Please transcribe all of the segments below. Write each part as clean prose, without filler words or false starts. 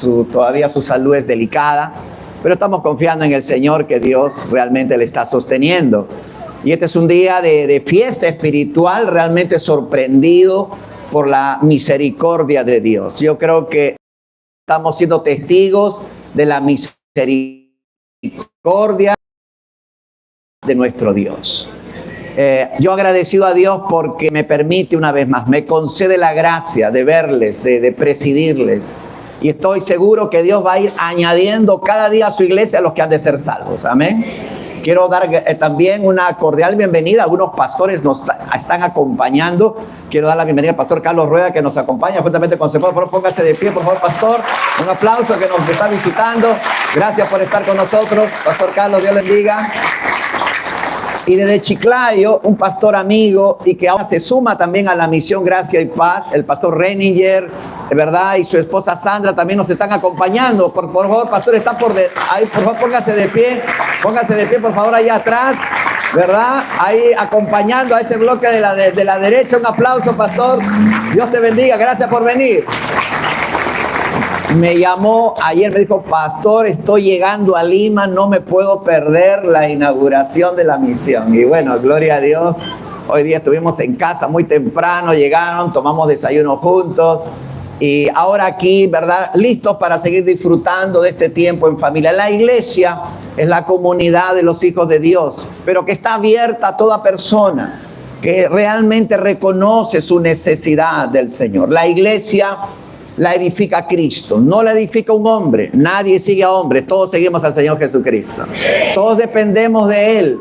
todavía su salud es delicada, pero estamos confiando en el Señor que Dios realmente le está sosteniendo. Y este es un día de fiesta espiritual, realmente sorprendido por la misericordia de Dios. Yo creo que estamos siendo testigos de la misericordia de nuestro Dios. Yo agradecido a Dios porque me permite una vez más, me concede la gracia de verles, de presidirles. Y estoy seguro que Dios va a ir añadiendo cada día a su iglesia a los que han de ser salvos. Amén. Quiero dar también una cordial bienvenida. Algunos pastores nos están acompañando. Quiero dar la bienvenida al pastor Carlos Rueda, que nos acompaña juntamente con su esposa. Por favor, póngase de pie, por favor, pastor. Un aplauso, que nos está visitando. Gracias por estar con nosotros. Pastor Carlos, Dios le bendiga. Y desde Chiclayo, un pastor amigo y que ahora se suma también a la misión Gracia y Paz, el pastor Renninger, de verdad, y su esposa Sandra también nos están acompañando. Por favor, pastor, está ahí, por favor, póngase de pie, por favor, allá atrás, ¿verdad? Ahí acompañando a ese bloque de la derecha. Un aplauso, pastor. Dios te bendiga, gracias por venir. Me llamó ayer, me dijo, pastor, estoy llegando a Lima, no me puedo perder la inauguración de la misión. Y bueno, gloria a Dios, hoy día estuvimos en casa muy temprano, llegaron, tomamos desayuno juntos y ahora aquí, ¿verdad? Listos para seguir disfrutando de este tiempo en familia. La iglesia es la comunidad de los hijos de Dios, pero que está abierta a toda persona que realmente reconoce su necesidad del Señor. La iglesia la edifica Cristo, no la edifica un hombre. Nadie sigue a hombres, todos seguimos al Señor Jesucristo. Todos dependemos de Él.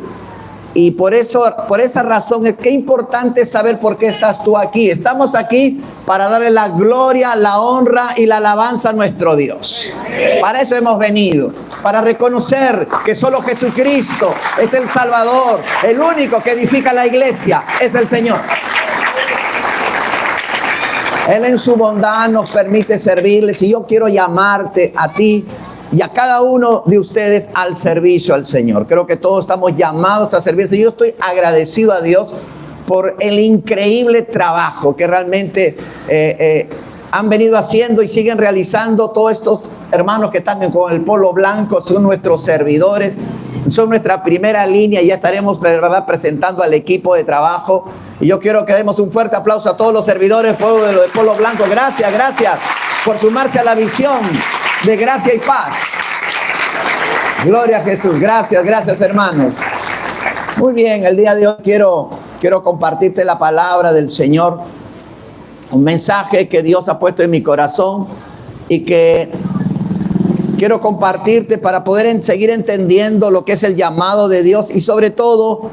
Y por esa razón es que importante saber por qué estás tú aquí. Estamos aquí para darle la gloria, la honra y la alabanza a nuestro Dios. Para eso hemos venido, para reconocer que solo Jesucristo es el Salvador. El único que edifica la iglesia es el Señor. Él en su bondad nos permite servirles y yo quiero llamarte a ti y a cada uno de ustedes al servicio al Señor. Creo que todos estamos llamados a servirse. Yo estoy agradecido a Dios por el increíble trabajo que realmente han venido haciendo y siguen realizando todos estos hermanos que están con el polo blanco. Son nuestros servidores, son nuestra primera línea. Ya estaremos, de verdad, presentando al equipo de trabajo. Y yo quiero que demos un fuerte aplauso a todos los servidores pueblo de Polo Blanco. Gracias, gracias por sumarse a la visión de Gracia y Paz. Gloria a Jesús. Gracias, gracias, hermanos. Muy bien, el día de hoy quiero compartirte la palabra del Señor. Un mensaje que Dios ha puesto en mi corazón y que quiero compartirte para poder seguir entendiendo lo que es el llamado de Dios y sobre todo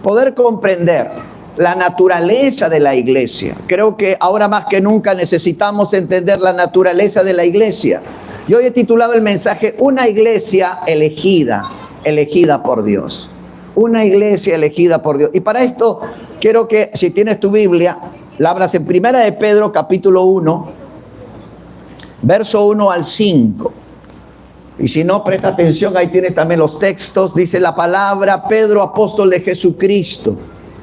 poder comprender la naturaleza de la iglesia. Creo que ahora más que nunca necesitamos entender la naturaleza de la iglesia. Yo hoy he titulado el mensaje Una iglesia elegida por Dios. Una iglesia elegida por Dios. Y para esto quiero que, si tienes tu Biblia, la abras en 1 de Pedro capítulo 1, verso 1 al 5. Y si no, presta atención, ahí tienes también los textos. Dice la palabra: Pedro, apóstol de Jesucristo,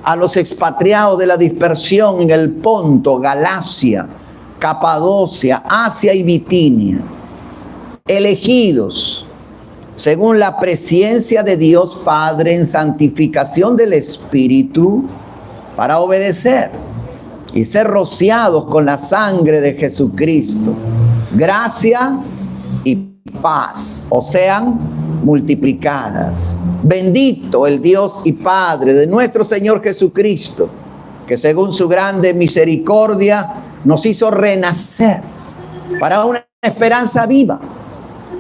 a los expatriados de la dispersión en el Ponto, Galacia, Capadocia, Asia y Bitinia, elegidos según la presencia de Dios Padre en santificación del Espíritu, para obedecer y ser rociados con la sangre de Jesucristo. Gracia y paz os sean multiplicadas. Bendito el Dios y Padre de nuestro Señor Jesucristo, que según su grande misericordia nos hizo renacer para una esperanza viva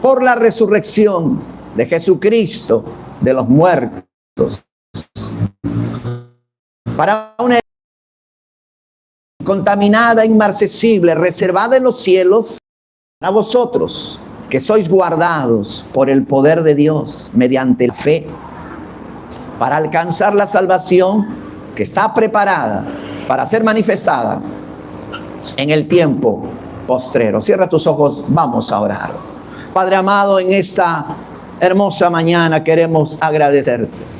por la resurrección de Jesucristo de los muertos, para una contaminada, inmarcesible, reservada en los cielos, a vosotros que sois guardados por el poder de Dios mediante la fe, para alcanzar la salvación que está preparada para ser manifestada en el tiempo postrero. Cierra tus ojos, vamos a orar. Padre amado, en esta hermosa mañana queremos agradecerte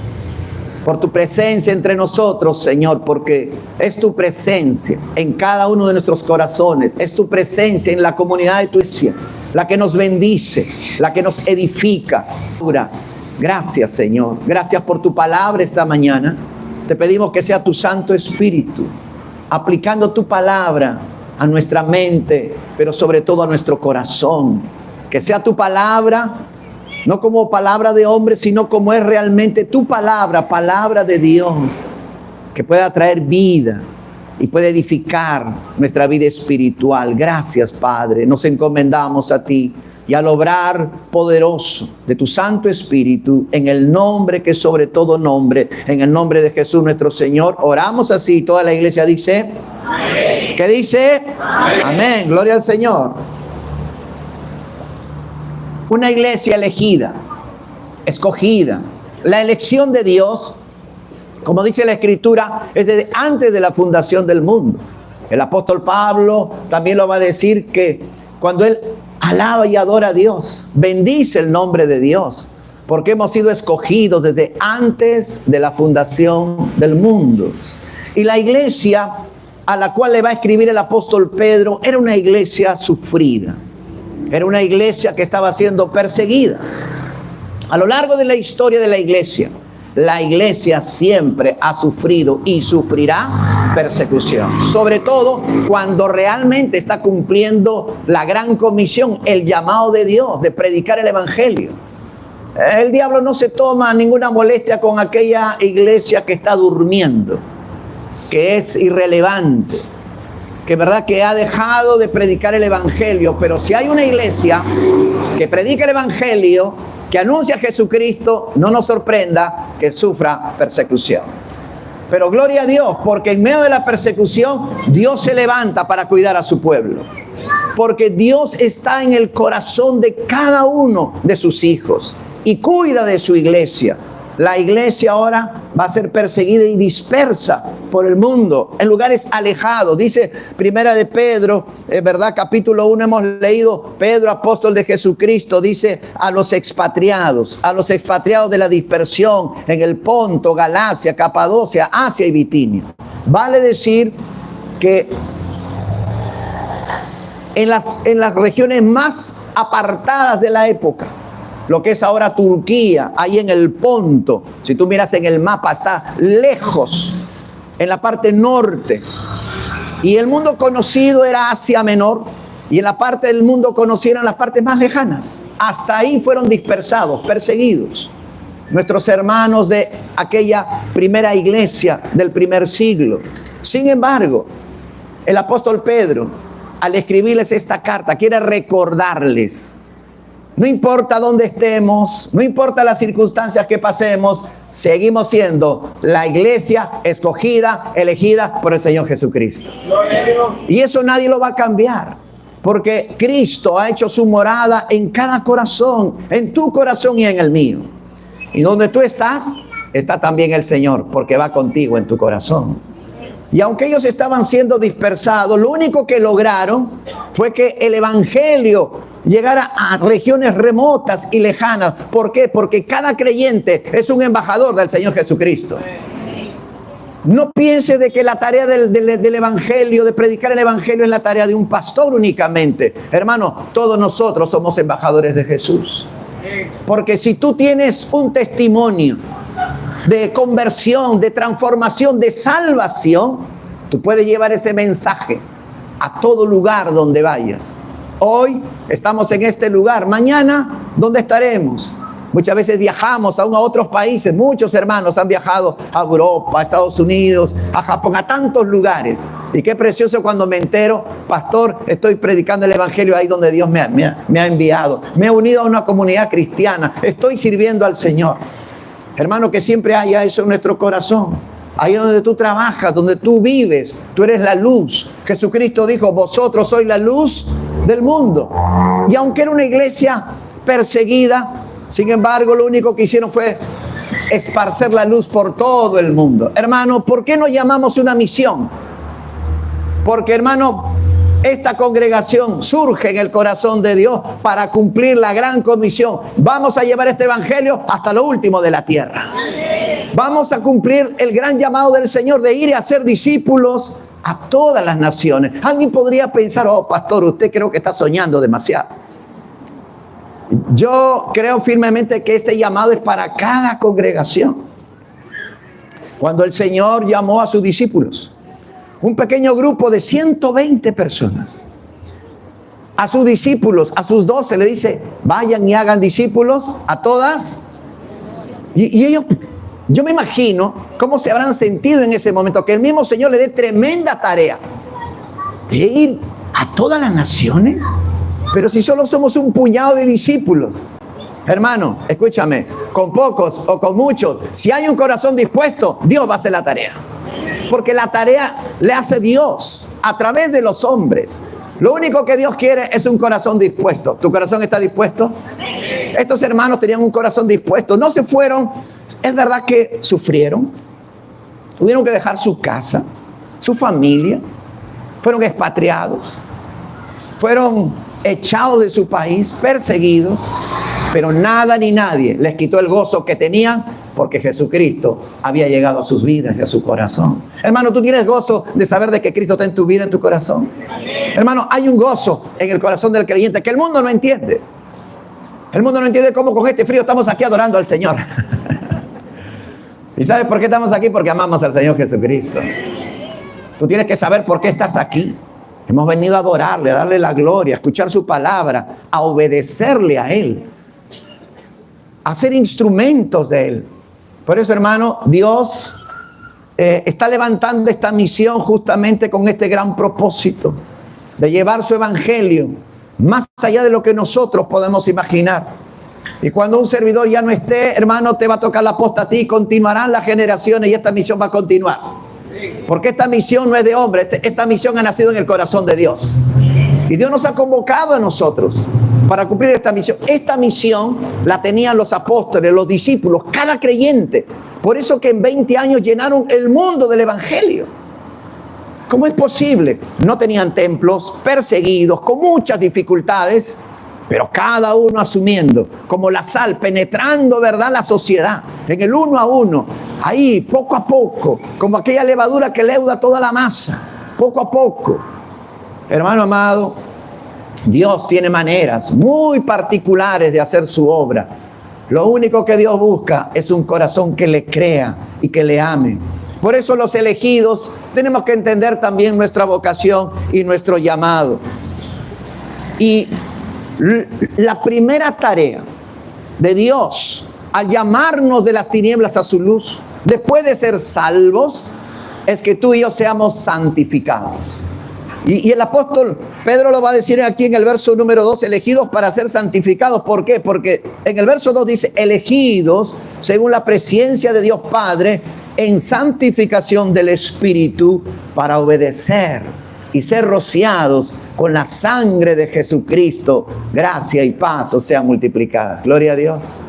por tu presencia entre nosotros, Señor, porque es tu presencia en cada uno de nuestros corazones, es tu presencia en la comunidad de tu iglesia, la que nos bendice, la que nos edifica. Gracias, Señor. Gracias por tu palabra esta mañana. Te pedimos que sea tu Santo Espíritu aplicando tu palabra a nuestra mente, pero sobre todo a nuestro corazón. Que sea tu palabra, no como palabra de hombre, sino como es realmente tu palabra, palabra de Dios, que pueda traer vida y puede edificar nuestra vida espiritual. Gracias, Padre. Nos encomendamos a ti y al obrar poderoso de tu Santo Espíritu, en el nombre que sobre todo nombre, en el nombre de Jesús nuestro Señor, oramos así. Toda la iglesia dice, amén. ¿Qué dice? Amén. Amén. Gloria al Señor. Una iglesia elegida, escogida. La elección de Dios, como dice la Escritura, es desde antes de la fundación del mundo. El apóstol Pablo también lo va a decir, que cuando él alaba y adora a Dios, bendice el nombre de Dios, porque hemos sido escogidos desde antes de la fundación del mundo. Y la iglesia a la cual le va a escribir el apóstol Pedro era una iglesia sufrida, era una iglesia que estaba siendo perseguida. A lo largo de la historia de la iglesia siempre ha sufrido y sufrirá persecución, sobre todo cuando realmente está cumpliendo la gran comisión, el llamado de Dios de predicar el evangelio. El diablo no se toma ninguna molestia con aquella iglesia que está durmiendo, que es irrelevante, que verdad que ha dejado de predicar el evangelio. Pero si hay una iglesia que predica el evangelio, que anuncia a Jesucristo, no nos sorprenda que sufra persecución. Pero gloria a Dios, porque en medio de la persecución, Dios se levanta para cuidar a su pueblo. Porque Dios está en el corazón de cada uno de sus hijos y cuida de su iglesia. La iglesia ahora va a ser perseguida y dispersa por el mundo, en lugares alejados. Dice Primera de Pedro, ¿verdad? Capítulo 1 hemos leído, Pedro, apóstol de Jesucristo, dice a los expatriados de la dispersión en el Ponto, Galacia, Capadocia, Asia y Bitinia. Vale decir que en las regiones más apartadas de la época, lo que es ahora Turquía, ahí en el Ponto, si tú miras en el mapa, está lejos, en la parte norte. Y el mundo conocido era Asia Menor, y en la parte del mundo conocido eran las partes más lejanas. Hasta ahí fueron dispersados, perseguidos nuestros hermanos de aquella primera iglesia del primer siglo. Sin embargo, el apóstol Pedro, al escribirles esta carta, quiere recordarles: no importa dónde estemos, no importa las circunstancias que pasemos, seguimos siendo la iglesia escogida, elegida por el Señor Jesucristo. Y eso nadie lo va a cambiar, porque Cristo ha hecho su morada en cada corazón, en tu corazón y en el mío. Y donde tú estás, está también el Señor, porque va contigo en tu corazón. Y aunque ellos estaban siendo dispersados, lo único que lograron fue que el evangelio llegara a regiones remotas y lejanas. ¿Por qué? Porque cada creyente es un embajador del Señor Jesucristo. No piense de que la tarea del evangelio, de predicar el evangelio, es la tarea de un pastor únicamente. Hermano, todos nosotros somos embajadores de Jesús. Porque si tú tienes un testimonio de conversión, de transformación, de salvación, tú puedes llevar ese mensaje a todo lugar donde vayas. Hoy estamos en este lugar, mañana, ¿dónde estaremos? Muchas veces viajamos aún a otros países. Muchos hermanos han viajado a Europa, a Estados Unidos, a Japón, a tantos lugares. Y qué precioso cuando me entero: pastor, estoy predicando el evangelio ahí donde Dios me ha enviado. Me he unido a una comunidad cristiana, estoy sirviendo al Señor. Hermano, que siempre haya eso en nuestro corazón. Ahí donde tú trabajas, donde tú vives, tú eres la luz. Jesucristo dijo: vosotros sois la luz del mundo. Y aunque era una iglesia perseguida, sin embargo, lo único que hicieron fue esparcer la luz por todo el mundo. Hermano, ¿por qué no llamamos una misión? Porque, hermano, esta congregación surge en el corazón de Dios para cumplir la gran comisión. Vamos a llevar este evangelio hasta lo último de la tierra. Vamos a cumplir el gran llamado del Señor de ir y hacer discípulos a todas las naciones. Alguien podría pensar: oh, pastor, usted creo que está soñando demasiado. Yo creo firmemente que este llamado es para cada congregación. Cuando el Señor llamó a sus discípulos, un pequeño grupo de 120 personas, a sus discípulos, a sus 12, le dice, vayan y hagan discípulos a todas. Y ellos, yo me imagino cómo se habrán sentido en ese momento, que el mismo Señor le dé tremenda tarea de ir a todas las naciones. Pero si solo somos un puñado de discípulos, hermano, escúchame, con pocos o con muchos, si hay un corazón dispuesto, Dios va a hacer la tarea. Porque la tarea le hace Dios a través de los hombres. Lo único que Dios quiere es un corazón dispuesto. ¿Tu corazón está dispuesto? Estos hermanos tenían un corazón dispuesto. No se fueron. Es verdad que sufrieron. Tuvieron que dejar su casa, su familia. Fueron expatriados. Fueron echados de su país, perseguidos. Pero nada ni nadie les quitó el gozo que tenían, porque Jesucristo había llegado a sus vidas y a su corazón. Hermano, ¿tú tienes gozo de saber de que Cristo está en tu vida, en tu corazón? Hermano, hay un gozo en el corazón del creyente que el mundo no entiende. El mundo no entiende cómo con este frío estamos aquí adorando al Señor. ¿Y sabes por qué estamos aquí? Porque amamos al Señor Jesucristo. Tú tienes que saber por qué estás aquí. Hemos venido a adorarle, a darle la gloria, a escuchar su palabra, a obedecerle a Él, a ser instrumentos de Él. Por eso, hermano, Dios está levantando esta misión justamente con este gran propósito de llevar su evangelio más allá de lo que nosotros podemos imaginar. Y cuando un servidor ya no esté, hermano, te va a tocar la posta a ti, continuarán las generaciones y esta misión va a continuar. Porque esta misión no es de hombre, esta misión ha nacido en el corazón de Dios. Y Dios nos ha convocado a nosotros para cumplir esta misión. Esta misión la tenían los apóstoles, los discípulos, cada creyente. Por eso que en 20 años llenaron el mundo del evangelio. ¿Cómo es posible? No tenían templos, perseguidos, con muchas dificultades, pero cada uno asumiendo, como la sal, penetrando, ¿verdad?, la sociedad, en el uno a uno, ahí, poco a poco, como aquella levadura que leuda toda la masa, poco a poco. Hermano amado, Dios tiene maneras muy particulares de hacer su obra. Lo único que Dios busca es un corazón que le crea y que le ame. Por eso los elegidos tenemos que entender también nuestra vocación y nuestro llamado. Y la primera tarea de Dios al llamarnos de las tinieblas a su luz, después de ser salvos, es que tú y yo seamos santificados. Y el apóstol Pedro lo va a decir aquí en el verso número 2, elegidos para ser santificados. ¿Por qué? Porque en el verso 2 dice, elegidos según la presencia de Dios Padre en santificación del Espíritu para obedecer y ser rociados con la sangre de Jesucristo. Gracia y paz os sean multiplicadas. Gloria a Dios.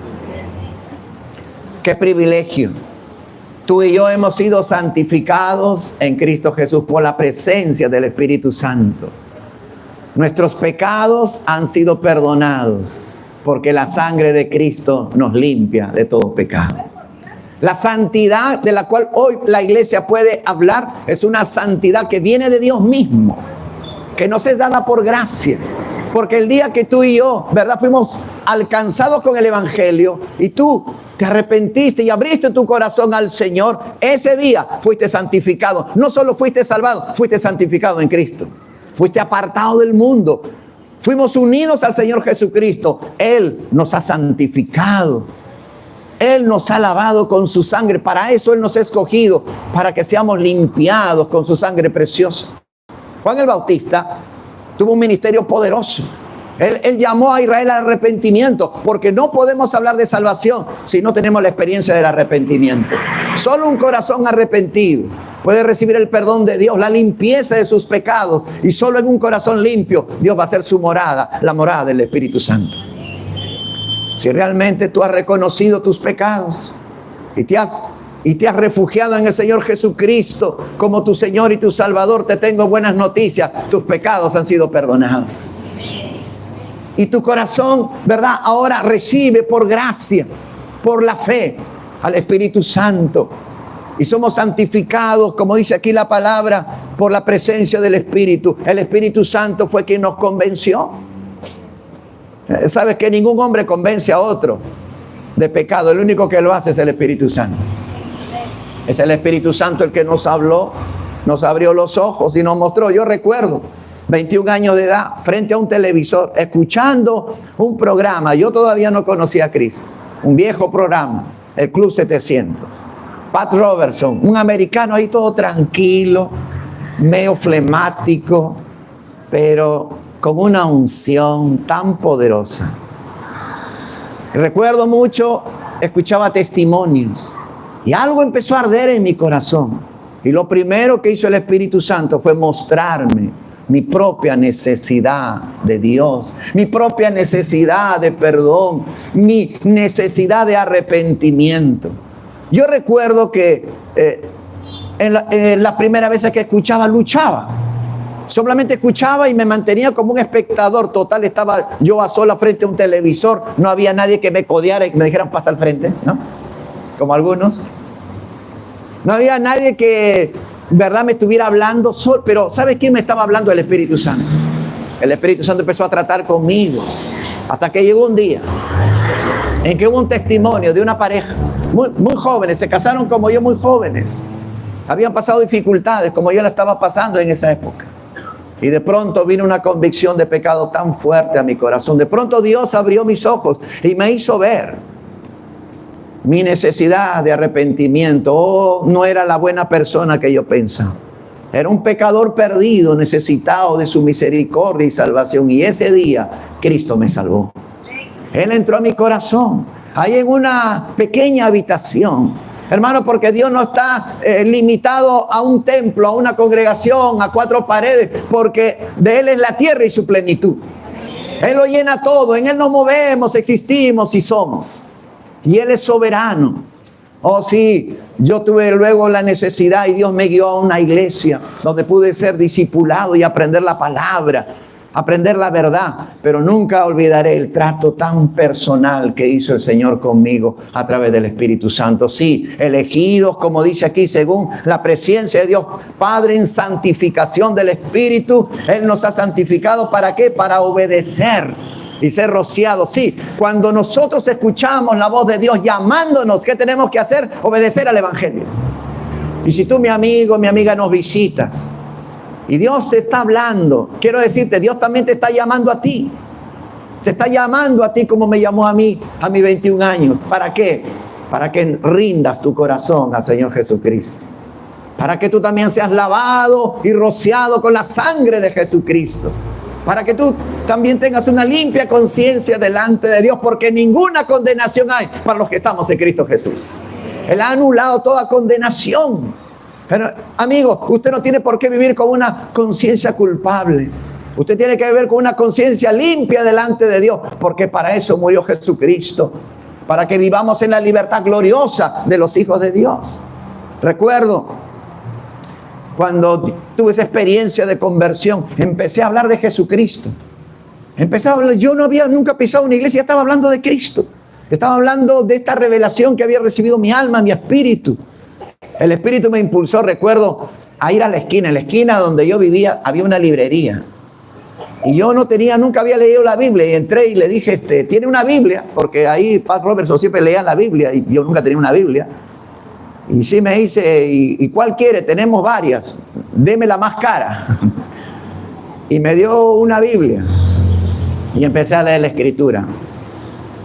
Qué privilegio. Tú y yo hemos sido santificados en Cristo Jesús por la presencia del Espíritu Santo. Nuestros pecados han sido perdonados porque la sangre de Cristo nos limpia de todo pecado. La santidad de la cual hoy la iglesia puede hablar es una santidad que viene de Dios mismo, que nos es dada por gracia. Porque el día que tú y yo, ¿verdad?, fuimos alcanzados con el evangelio y tú te arrepentiste y abriste tu corazón al Señor, ese día fuiste santificado. No solo fuiste salvado, fuiste santificado en Cristo. Fuiste apartado del mundo. Fuimos unidos al Señor Jesucristo. Él nos ha santificado. Él nos ha lavado con su sangre. Para eso Él nos ha escogido, para que seamos limpiados con su sangre preciosa. Juan el Bautista tuvo un ministerio poderoso. Él llamó a Israel al arrepentimiento, porque no podemos hablar de salvación si no tenemos la experiencia del arrepentimiento. Solo un corazón arrepentido puede recibir el perdón de Dios, la limpieza de sus pecados, y solo en un corazón limpio Dios va a hacer su morada, la morada del Espíritu Santo. Si realmente tú has reconocido tus pecados y te has refugiado en el Señor Jesucristo como tu Señor y tu Salvador, te tengo buenas noticias: tus pecados han sido perdonados. Y tu corazón, ¿verdad?, ahora recibe por gracia, por la fe, al Espíritu Santo. Y somos santificados, como dice aquí la palabra, por la presencia del Espíritu. El Espíritu Santo fue quien nos convenció. Sabes que ningún hombre convence a otro de pecado. El único que lo hace es el Espíritu Santo. Es el Espíritu Santo el que nos habló, nos abrió los ojos y nos mostró. Yo recuerdo 21 años de edad, frente a un televisor, escuchando un programa. Yo todavía no conocía a Cristo. Un viejo programa, el Club 700. Pat Robertson, un americano ahí todo tranquilo, medio flemático, pero con una unción tan poderosa. Recuerdo mucho, escuchaba testimonios y algo empezó a arder en mi corazón. Y lo primero que hizo el Espíritu Santo fue mostrarme mi propia necesidad de Dios, mi propia necesidad de perdón, mi necesidad de arrepentimiento. Yo recuerdo que en la primera vez que escuchaba, luchaba. Solamente escuchaba y me mantenía como un espectador total. Estaba yo a sola frente a un televisor. No había nadie que me codeara y me dijeran pasa al frente, ¿no? Como algunos. No había nadie que, verdad, me estuviera hablando. Pero ¿sabes quién me estaba hablando? El Espíritu Santo. El Espíritu Santo empezó a tratar conmigo. Hasta que llegó un día en que hubo un testimonio de una pareja. Muy jóvenes, se casaron como yo, muy jóvenes. Habían pasado dificultades como yo la estaba pasando en esa época. Y de pronto vino una convicción de pecado tan fuerte a mi corazón. De pronto Dios abrió mis ojos y me hizo ver mi necesidad de arrepentimiento. Oh, no era la buena persona que yo pensaba. Era un pecador perdido, necesitado de su misericordia y salvación. Y ese día Cristo me salvó. Él entró a mi corazón, ahí en una pequeña habitación. Hermano, porque Dios no está limitado a un templo, a una congregación, a 4 paredes, porque de Él es la tierra y su plenitud. Él lo llena todo, en Él nos movemos, existimos y somos. Y Él es soberano. Oh sí, yo tuve luego la necesidad y Dios me guió a una iglesia donde pude ser discipulado y aprender la palabra, aprender la verdad, pero nunca olvidaré el trato tan personal que hizo el Señor conmigo a través del Espíritu Santo. Sí, elegidos, como dice aquí, según la presencia de Dios Padre en santificación del Espíritu. Él nos ha santificado, ¿para qué? Para obedecer y ser rociados. Sí, cuando nosotros escuchamos la voz de Dios llamándonos, ¿qué tenemos que hacer? Obedecer al Evangelio. Y si tú, mi amigo, mi amiga, nos visitas y Dios te está hablando, quiero decirte, Dios también te está llamando a ti. Te está llamando a ti como me llamó a mí a mis 21 años. ¿Para qué? Para que rindas tu corazón al Señor Jesucristo. Para que tú también seas lavado y rociado con la sangre de Jesucristo. Para que tú también tengas una limpia conciencia delante de Dios, porque ninguna condenación hay para los que estamos en Cristo Jesús. Él ha anulado toda condenación. Pero, amigo, usted no tiene por qué vivir con una conciencia culpable. Usted tiene que vivir con una conciencia limpia delante de Dios, porque para eso murió Jesucristo, para que vivamos en la libertad gloriosa de los hijos de Dios. Recuerdo cuando tuve esa experiencia de conversión, empecé a hablar de Jesucristo. Empecé a hablar, yo no había nunca pisado una iglesia, estaba hablando de Cristo. Estaba hablando de esta revelación que había recibido mi alma, mi espíritu. El Espíritu me impulsó, recuerdo, a ir a la esquina. En la esquina donde yo vivía había una librería. Y yo nunca había leído la Biblia. Y entré y le dije, ¿tiene una Biblia? Porque ahí Pat Robertson siempre leía la Biblia y yo nunca tenía una Biblia. Y sí me dice, ¿y cuál quiere? Tenemos varias. Deme la más cara. Y me dio una Biblia. Y empecé a leer la Escritura.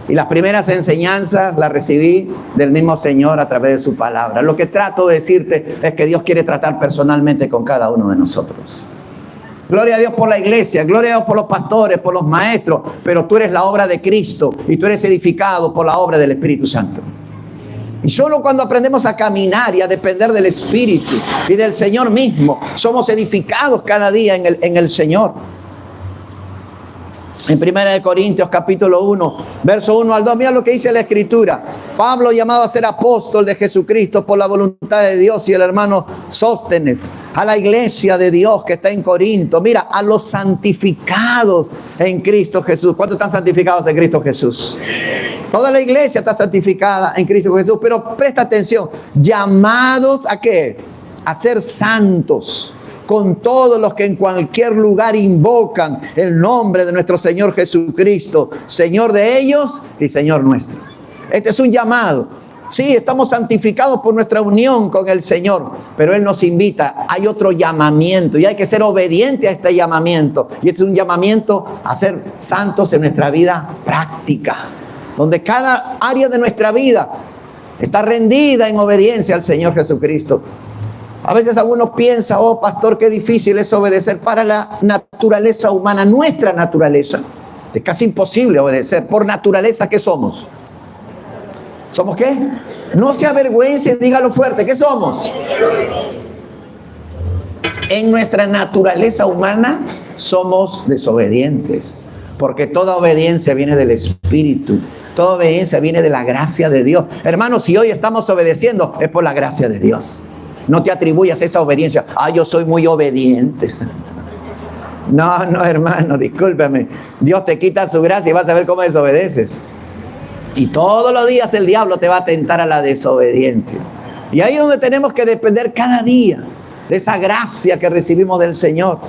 Y las primeras enseñanzas las recibí del mismo Señor a través de su palabra. Lo que trato de decirte es que Dios quiere tratar personalmente con cada uno de nosotros. Gloria a Dios por la iglesia, gloria a Dios por los pastores, por los maestros, pero tú eres la obra de Cristo y tú eres edificado por la obra del Espíritu Santo. Y solo cuando aprendemos a caminar y a depender del Espíritu y del Señor mismo, somos edificados cada día en el Señor. En 1 Corintios capítulo 1, verso 1 al 2, mira lo que dice la Escritura. Pablo, llamado a ser apóstol de Jesucristo por la voluntad de Dios, y el hermano Sóstenes, a la iglesia de Dios que está en Corinto. Mira, a los santificados en Cristo Jesús. ¿Cuántos están santificados en Cristo Jesús? Toda la iglesia está santificada en Cristo Jesús, pero presta atención, llamados ¿a qué? A ser santos. con todos los que en cualquier lugar invocan el nombre de nuestro Señor Jesucristo, Señor de ellos y Señor nuestro. Este es un llamado. Sí, estamos santificados por nuestra unión con el Señor, pero Él nos invita. Hay otro llamamiento y hay que ser obediente a este llamamiento. Y este es un llamamiento a ser santos en nuestra vida práctica, donde cada área de nuestra vida está rendida en obediencia al Señor Jesucristo. A veces algunos piensan, oh pastor, qué difícil es obedecer para la naturaleza humana, nuestra naturaleza. Es casi imposible obedecer. Por naturaleza, ¿qué somos? ¿Somos qué? No se avergüencen, dígalo fuerte. ¿Qué somos? En nuestra naturaleza humana somos desobedientes, porque toda obediencia viene del Espíritu. Toda obediencia viene de la gracia de Dios. Hermanos, si hoy estamos obedeciendo, es por la gracia de Dios. No te atribuyas esa obediencia. Yo soy muy obediente. No, hermano, discúlpame. Dios te quita su gracia y vas a ver cómo desobedeces. Y todos los días el diablo te va a tentar a la desobediencia. Y ahí es donde tenemos que depender cada día de esa gracia que recibimos del Señor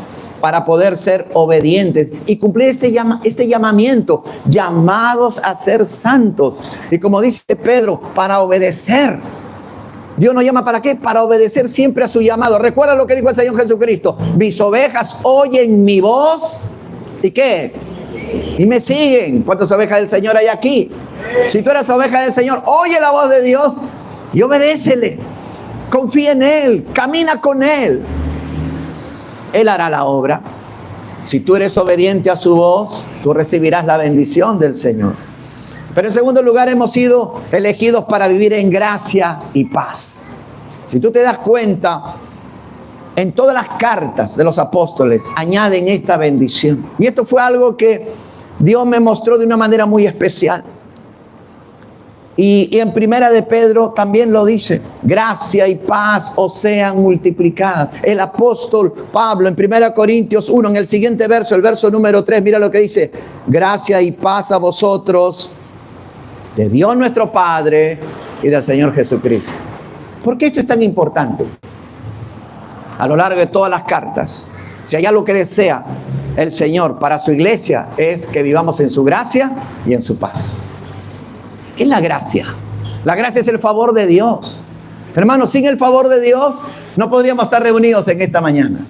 para poder ser obedientes y cumplir este llamamiento, llamados a ser santos. Y como dice Pedro, para obedecer. Dios nos llama ¿para qué? Para obedecer siempre a su llamado. Recuerda lo que dijo el Señor Jesucristo. Mis ovejas oyen mi voz. ¿Y qué? Y me siguen. ¿Cuántas ovejas del Señor hay aquí? Si tú eres oveja del Señor, oye la voz de Dios y obedécele. Confía en Él, camina con Él. Él hará la obra. Si tú eres obediente a su voz, tú recibirás la bendición del Señor. Pero en segundo lugar, hemos sido elegidos para vivir en gracia y paz. Si tú te das cuenta, en todas las cartas de los apóstoles añaden esta bendición. Y esto fue algo que Dios me mostró de una manera muy especial. Y en Primera de Pedro también lo dice. Gracia y paz os sean multiplicadas. El apóstol Pablo en 1 Corintios 1, en el siguiente verso, el verso número 3, mira lo que dice. Gracia y paz a vosotros, de Dios nuestro Padre y del Señor Jesucristo. ¿Por qué esto es tan importante? A lo largo de todas las cartas, si hay algo que desea el Señor para su iglesia, es que vivamos en su gracia y en su paz. ¿Qué es la gracia? La gracia es el favor de Dios. Hermanos, sin el favor de Dios no podríamos estar reunidos en esta mañana.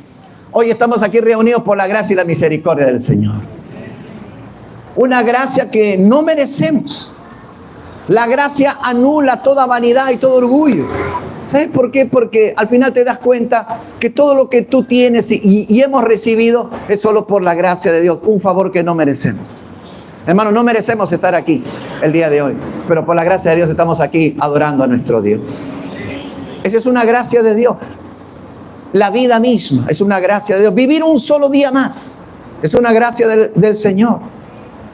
Hoy estamos aquí reunidos por la gracia y la misericordia del Señor. Una gracia que no merecemos. La gracia anula toda vanidad y todo orgullo. ¿Sabes por qué? Porque al final te das cuenta que todo lo que tú tienes y hemos recibido es solo por la gracia de Dios. Un favor que no merecemos. Hermanos, no merecemos estar aquí el día de hoy, pero por la gracia de Dios estamos aquí adorando a nuestro Dios. Esa es una gracia de Dios. La vida misma es una gracia de Dios. Vivir un solo día más es una gracia del Señor.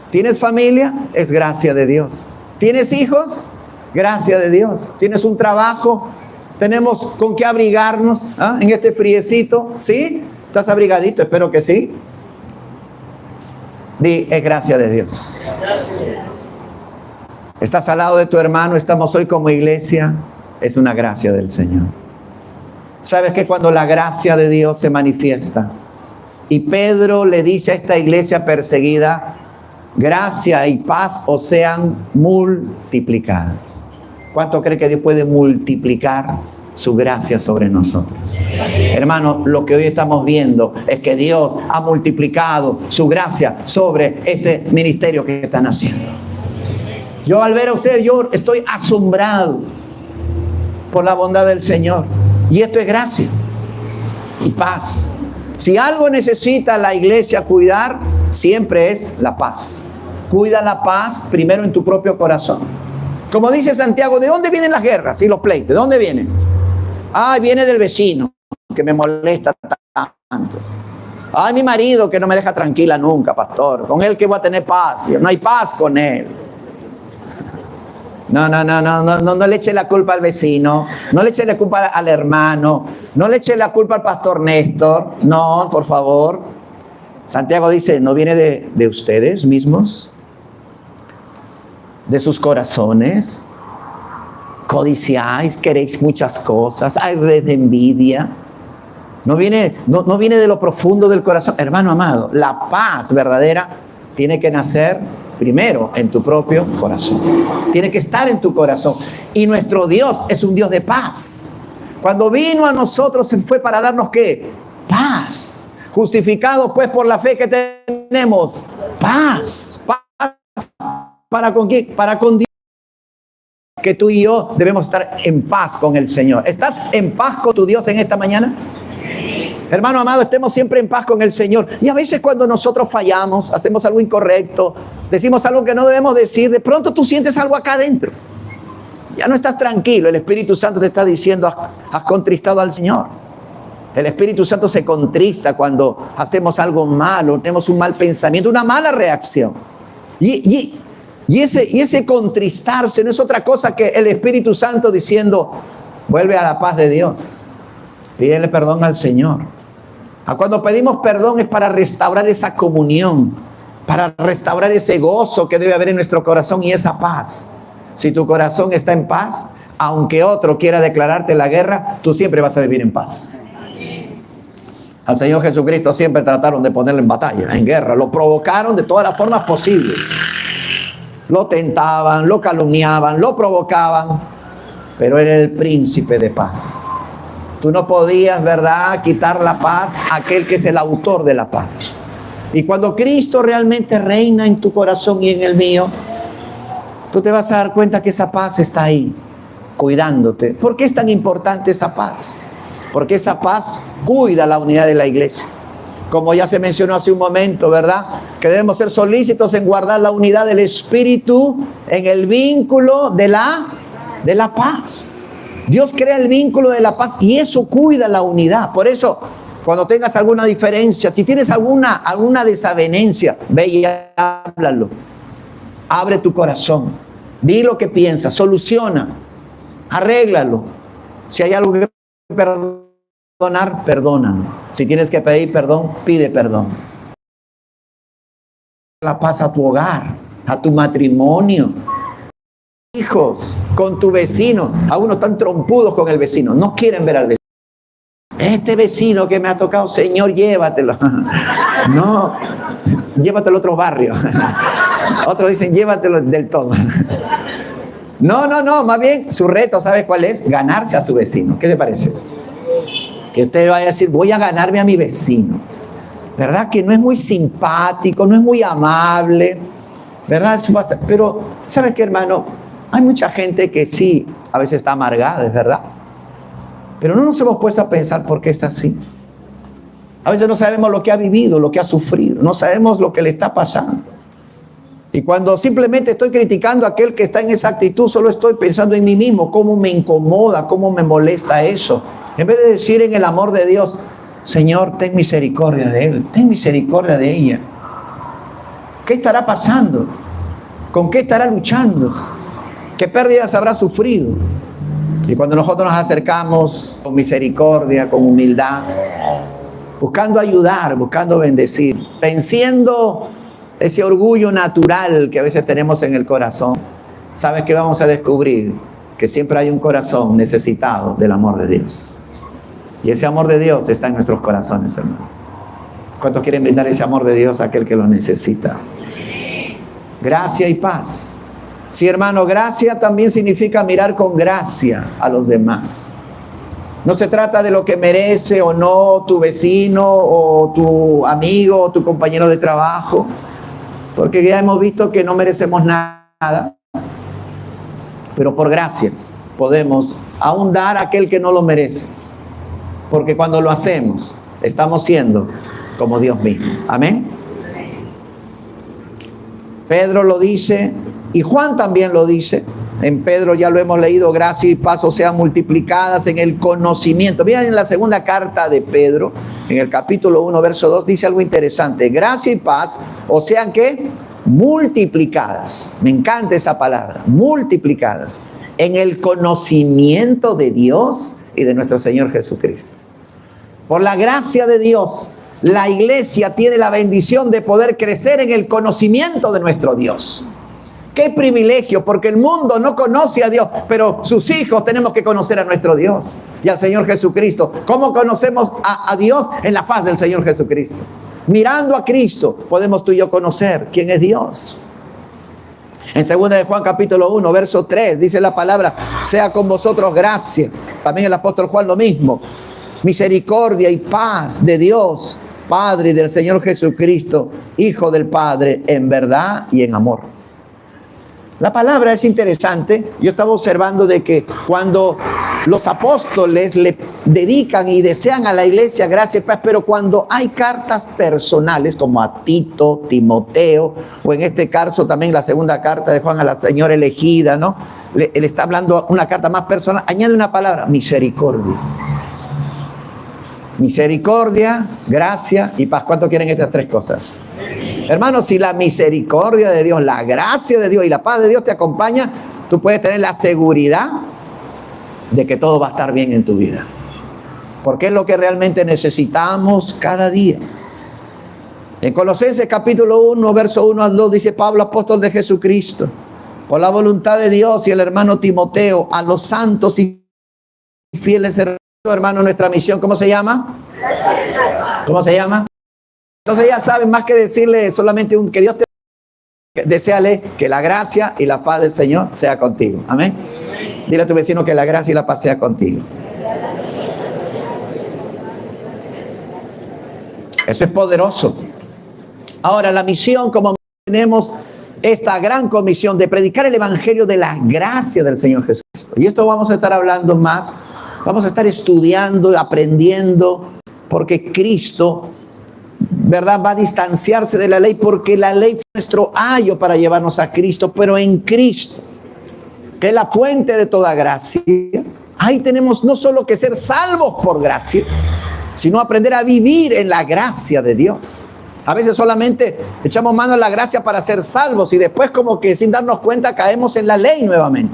¿Tienes familia? Es gracia de Dios. ¿Tienes hijos? Gracia de Dios. ¿Tienes un trabajo? ¿Tenemos con qué abrigarnos en este friecito? ¿Sí? ¿Estás abrigadito? Espero que sí. Es gracia de Dios. Estás al lado de tu hermano, estamos hoy como iglesia, es una gracia del Señor. ¿Sabes que cuando la gracia de Dios se manifiesta y Pedro le dice a esta iglesia perseguida, gracia y paz os sean multiplicadas? ¿Cuánto cree que Dios puede multiplicar su gracia sobre nosotros? Hermano, lo que hoy estamos viendo es que Dios ha multiplicado su gracia sobre este ministerio que están haciendo. Yo al ver a ustedes, yo estoy asombrado por la bondad del Señor. Y esto es gracia y paz. Si algo necesita la iglesia cuidar, siempre es la paz. Cuida la paz primero en tu propio corazón. Como dice Santiago, ¿de dónde vienen las guerras y los pleitos? ¿De dónde vienen? Viene del vecino, que me molesta tanto. Mi marido, que no me deja tranquila nunca, pastor. Con él que voy a tener paz. No hay paz con él. No le eche la culpa al vecino. No le eche la culpa al hermano. No le eche la culpa al pastor Néstor. No, por favor. Santiago dice, ¿no viene de ustedes mismos? ¿De sus corazones? Codiciáis, queréis muchas cosas, hay red de envidia. No viene de lo profundo del corazón. Hermano amado, la paz verdadera tiene que nacer primero en tu propio corazón. Tiene que estar en tu corazón. Y nuestro Dios es un Dios de paz. Cuando vino a nosotros fue para darnos ¿qué? Paz. Justificados pues por la fe que tenemos. Paz. Paz. ¿Para con quién? Para con Dios. Que tú y yo debemos estar en paz con el Señor. ¿Estás en paz con tu Dios en esta mañana? Hermano amado, estemos siempre en paz con el Señor. Y a veces cuando nosotros fallamos, hacemos algo incorrecto, decimos algo que no debemos decir, de pronto tú sientes algo acá adentro. Ya no estás tranquilo. El Espíritu Santo te está diciendo, has contristado al Señor. El Espíritu Santo se contrista cuando hacemos algo malo, tenemos un mal pensamiento, una mala reacción. Y ese contristarse no es otra cosa que el Espíritu Santo diciendo, vuelve a la paz de Dios. Pídele perdón al Señor. Cuando pedimos perdón es para restaurar esa comunión, para restaurar ese gozo que debe haber en nuestro corazón y esa paz. Si tu corazón está en paz, aunque otro quiera declararte la guerra, tú siempre vas a vivir en paz. Al Señor Jesucristo siempre trataron de ponerlo en batalla, en guerra. Lo provocaron de todas las formas posibles. Lo tentaban, lo calumniaban, lo provocaban, pero era el príncipe de paz. Tú no podías, ¿verdad?, quitar la paz a aquel que es el autor de la paz. Y cuando Cristo realmente reina en tu corazón y en el mío, tú te vas a dar cuenta que esa paz está ahí, cuidándote. ¿Por qué es tan importante esa paz? Porque esa paz cuida la unidad de la iglesia. Como ya se mencionó hace un momento, ¿verdad?, que debemos ser solícitos en guardar la unidad del Espíritu en el vínculo de la paz. Dios crea el vínculo de la paz y eso cuida la unidad. Por eso, cuando tengas alguna diferencia, si tienes alguna desavenencia, ve y háblalo. Abre tu corazón. Di lo que piensas, soluciona, arréglalo. Si hay algo que perdonar, perdónalo. Si tienes que pedir perdón, pide perdón. La paz a tu hogar, a tu matrimonio. Hijos, con tu vecino. Algunos están trompudos con el vecino, no quieren ver al vecino. Este vecino que me ha tocado, Señor, llévatelo. No, llévatelo a otro barrio. Otros dicen, llévatelo del todo. No, más bien su reto, ¿sabes cuál es? Ganarse a su vecino. ¿Qué te parece? Que usted vaya a decir, voy a ganarme a mi vecino. ¿Verdad? Que no es muy simpático, no es muy amable, ¿verdad? Pero, ¿sabes qué, hermano? Hay mucha gente que sí, a veces está amargada, es verdad. Pero no nos hemos puesto a pensar por qué está así. A veces no sabemos lo que ha vivido, lo que ha sufrido. No sabemos lo que le está pasando. Y cuando simplemente estoy criticando a aquel que está en esa actitud, solo estoy pensando en mí mismo, cómo me incomoda, cómo me molesta eso. En vez de decir en el amor de Dios, Señor, ten misericordia de él, ten misericordia de ella. ¿Qué estará pasando? ¿Con qué estará luchando? ¿Qué pérdidas habrá sufrido? Y cuando nosotros nos acercamos con misericordia, con humildad, buscando ayudar, buscando bendecir, venciendo ese orgullo natural que a veces tenemos en el corazón, ¿sabes qué vamos a descubrir? Que siempre hay un corazón necesitado del amor de Dios. Y ese amor de Dios está en nuestros corazones, hermano. ¿Cuántos quieren brindar ese amor de Dios a aquel que lo necesita? Gracia y paz. Sí, hermano, gracia también significa mirar con gracia a los demás. No se trata de lo que merece o no tu vecino o tu amigo o tu compañero de trabajo, porque ya hemos visto que no merecemos nada, pero por gracia podemos aún dar a aquel que no lo merece, porque cuando lo hacemos estamos siendo como Dios mismo. Amén. Pedro lo dice y Juan también lo dice. En Pedro ya lo hemos leído, gracia y paz os sean multiplicadas en el conocimiento. Miren, en la segunda carta de Pedro, en el capítulo 1, verso 2, dice algo interesante. Gracia y paz os sean, ¿qué? Multiplicadas. Me encanta esa palabra, multiplicadas. En el conocimiento de Dios y de nuestro Señor Jesucristo. Por la gracia de Dios, la iglesia tiene la bendición de poder crecer en el conocimiento de nuestro Dios. Qué privilegio, porque el mundo no conoce a Dios, pero sus hijos tenemos que conocer a nuestro Dios y al Señor Jesucristo. ¿Cómo conocemos a Dios? En la faz del Señor Jesucristo. Mirando a Cristo podemos tú y yo conocer quién es Dios. En 2 de Juan capítulo 1, verso 3, dice la palabra: sea con vosotros gracia. También el apóstol Juan lo mismo. Misericordia y paz de Dios Padre y del Señor Jesucristo, Hijo del Padre, en verdad y en amor. La palabra es interesante. Yo estaba observando de que cuando los apóstoles le dedican y desean a la iglesia gracia y paz, pero cuando hay cartas personales como a Tito, Timoteo, o en este caso también la segunda carta de Juan a la señora elegida, ¿no? Le está hablando una carta más personal, añade una palabra: misericordia. Misericordia, gracia y paz. ¿Cuánto quieren estas tres cosas? Hermanos, si la misericordia de Dios, la gracia de Dios y la paz de Dios te acompaña, tú puedes tener la seguridad de que todo va a estar bien en tu vida. Porque es lo que realmente necesitamos cada día. En Colosenses capítulo 1, verso 1 al 2, dice Pablo, apóstol de Jesucristo, por la voluntad de Dios y el hermano Timoteo, a los santos y fieles hermanos, nuestra misión, ¿cómo se llama? ¿Cómo se llama? Entonces ya saben, más que decirle solamente que Dios te... Deséale que la gracia y la paz del Señor sea contigo. Amén. Dile a tu vecino que la gracia y la paz sea contigo. Eso es poderoso. Ahora, la misión, como tenemos esta gran comisión de predicar el evangelio de la gracia del Señor Jesucristo. Y esto vamos a estar hablando más. Vamos a estar estudiando, aprendiendo, porque Cristo, ¿verdad?, va a distanciarse de la ley, porque la ley fue nuestro ayo para llevarnos a Cristo, pero en Cristo, que es la fuente de toda gracia, ahí tenemos no solo que ser salvos por gracia, sino aprender a vivir en la gracia de Dios. A veces solamente echamos mano a la gracia para ser salvos y después como que sin darnos cuenta caemos en la ley nuevamente.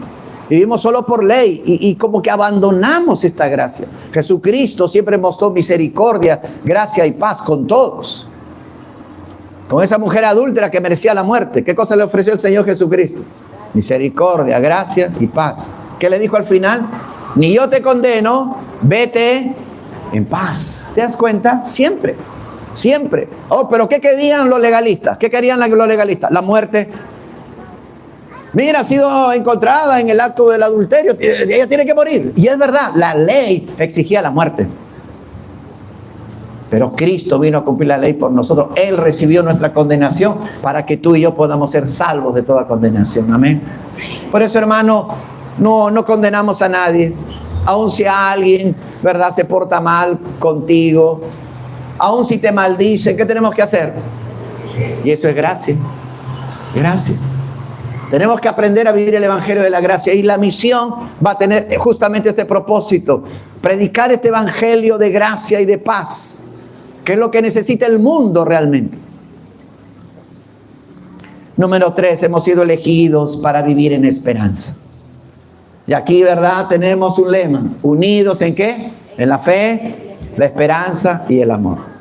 Vivimos solo por ley y como que abandonamos esta gracia. Jesucristo siempre mostró misericordia, gracia y paz con todos. Con esa mujer adúltera que merecía la muerte, ¿qué cosa le ofreció el Señor Jesucristo? Misericordia, gracia y paz. ¿Qué le dijo al final? Ni yo te condeno, vete en paz. ¿Te das cuenta? Siempre, siempre. Oh, pero ¿qué querían los legalistas? ¿Qué querían los legalistas? La muerte. Mira, ha sido encontrada en el acto del adulterio, ella tiene que morir. Y es verdad, la ley exigía la muerte. Pero Cristo vino a cumplir la ley por nosotros. Él recibió nuestra condenación para que tú y yo podamos ser salvos de toda condenación. Amén. Por eso, hermano, no condenamos a nadie. Aun si alguien, ¿verdad?, se porta mal contigo, aun si te maldicen, ¿qué tenemos que hacer? Y eso es gracia. Gracia. Tenemos que aprender a vivir el evangelio de la gracia, y la misión va a tener justamente este propósito: predicar este evangelio de gracia y de paz, que es lo que necesita el mundo realmente. Número 3, hemos sido elegidos para vivir en esperanza. Y aquí, ¿verdad?, tenemos un lema: unidos ¿en qué? En la fe, la esperanza y el amor.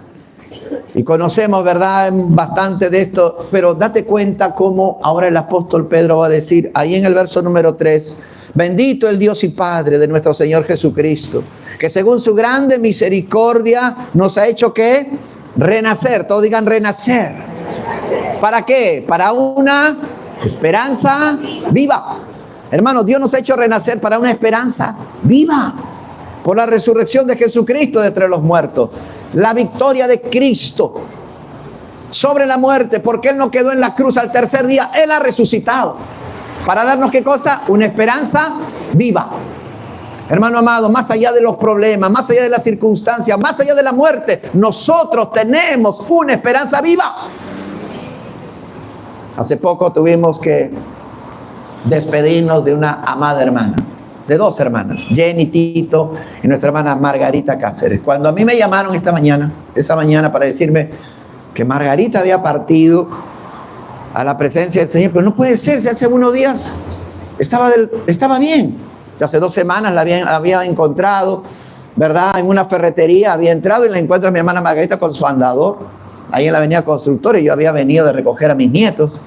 Y conocemos, ¿verdad?, bastante de esto, pero date cuenta cómo ahora el apóstol Pedro va a decir, ahí en el verso número 3, bendito el Dios y Padre de nuestro Señor Jesucristo, que según su grande misericordia nos ha hecho, ¿qué? Renacer. Todos digan renacer. ¿Para qué? Para una esperanza viva. Hermanos, Dios nos ha hecho renacer para una esperanza viva, por la resurrección de Jesucristo de entre los muertos. La victoria de Cristo sobre la muerte, porque Él no quedó en la cruz al tercer día, Él ha resucitado. ¿Para darnos qué cosa? Una esperanza viva. Hermano amado, más allá de los problemas, más allá de las circunstancias, más allá de la muerte, nosotros tenemos una esperanza viva. Hace poco tuvimos que despedirnos de una amada hermana, de dos hermanas, Jenny Tito y nuestra hermana Margarita Cáceres. Cuando a mí me llamaron esa mañana para decirme que Margarita había partido a la presencia del Señor, pero no puede ser, si hace unos días estaba bien. Ya hace 2 semanas la había encontrado, ¿verdad?, en una ferretería, había entrado y la encuentro a mi hermana Margarita con su andador, ahí en la avenida Constructora, y yo había venido de recoger a mis nietos.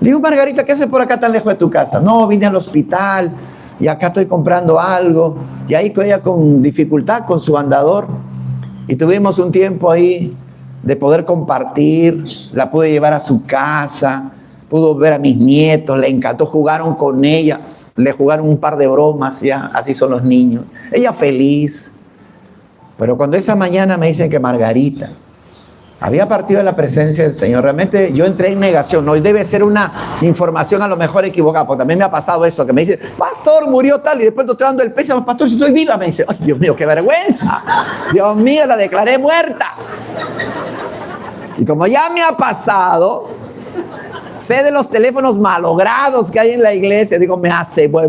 Le digo, Margarita, ¿qué haces por acá tan lejos de tu casa? No, vine al hospital y acá estoy comprando algo. Y ahí ella con dificultad con su andador. Y tuvimos un tiempo ahí de poder compartir. La pude llevar a su casa. Pudo ver a mis nietos. Le encantó. Jugaron con ellas. Le jugaron un par de bromas ya. Así son los niños. Ella feliz. Pero cuando esa mañana me dicen que Margarita había partido de la presencia del Señor, realmente yo entré en negación. No, debe ser una información a lo mejor equivocada, porque también me ha pasado eso, que me dice, pastor, murió tal, y después te estoy dando el pésame, pastor, si estoy viva, me dice, ay, Dios mío, qué vergüenza, Dios mío, la declaré muerta. Y como ya me ha pasado, sé de los teléfonos malogrados que hay en la iglesia, digo,